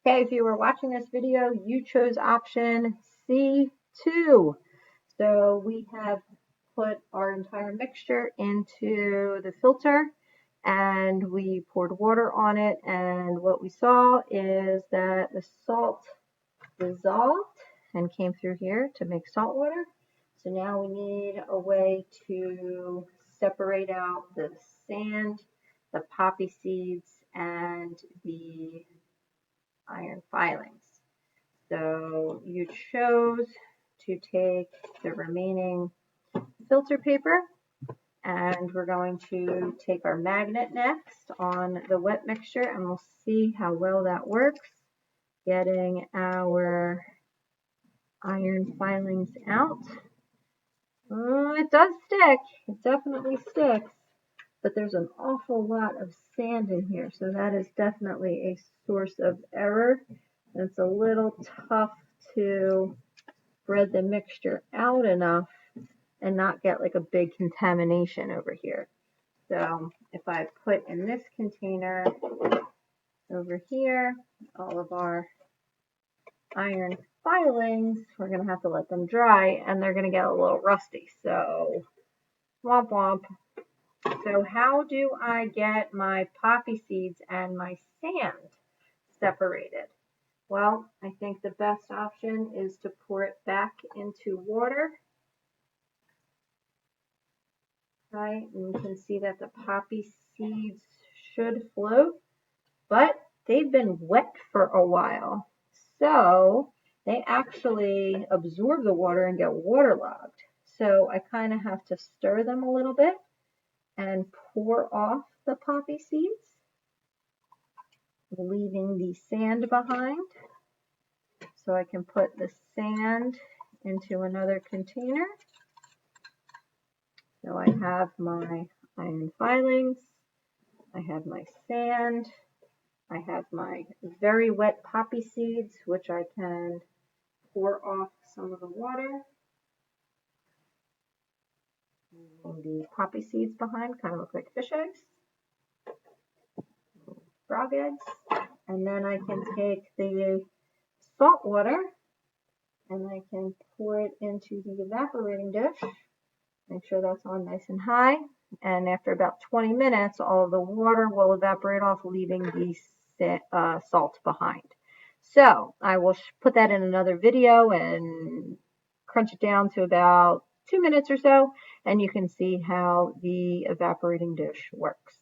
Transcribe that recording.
Okay, if you were watching this video, you chose option C.II. So we have put our entire mixture into the filter and we poured water on it, and what we saw is that the salt dissolved and came through here to make salt water. So now we need a way to separate out the sand, the poppy seeds, and the iron filings. So you chose to take the remaining filter paper, and we're going to take our magnet next on the wet mixture, and we'll see how well that works, getting our iron filings out. Oh, it does stick. It definitely sticks, but there's an awful lot of sand in here, so that is definitely a source of error. It's a little tough to spread the mixture out enough and not get like a big contamination over here. So if I put in this container over here all of our iron filings, we're going to have to let them dry and they're going to get a little rusty. So womp womp. So how do I get my poppy seeds and my sand separated? Well, I think the best option is to pour it back into water. Right, and you can see that the poppy seeds should float, but they've been wet for a while. So they actually absorb the water and get waterlogged. So I kind of have to stir them a little bit and pour off the poppy seeds, leaving the sand behind. So I can put the sand into another container. So I have my iron filings, I have my sand, I have my very wet poppy seeds, which I can pour off some of the water. The poppy seeds behind kind of look like fish eggs, frog eggs. And then I can take the salt water and I can pour it into the evaporating dish. Make sure that's on nice and high. And after about 20 minutes, all of the water will evaporate off, leaving the salt behind. So I will put that in another video and crunch it down to about 2 minutes or so, and you can see how the evaporating dish works.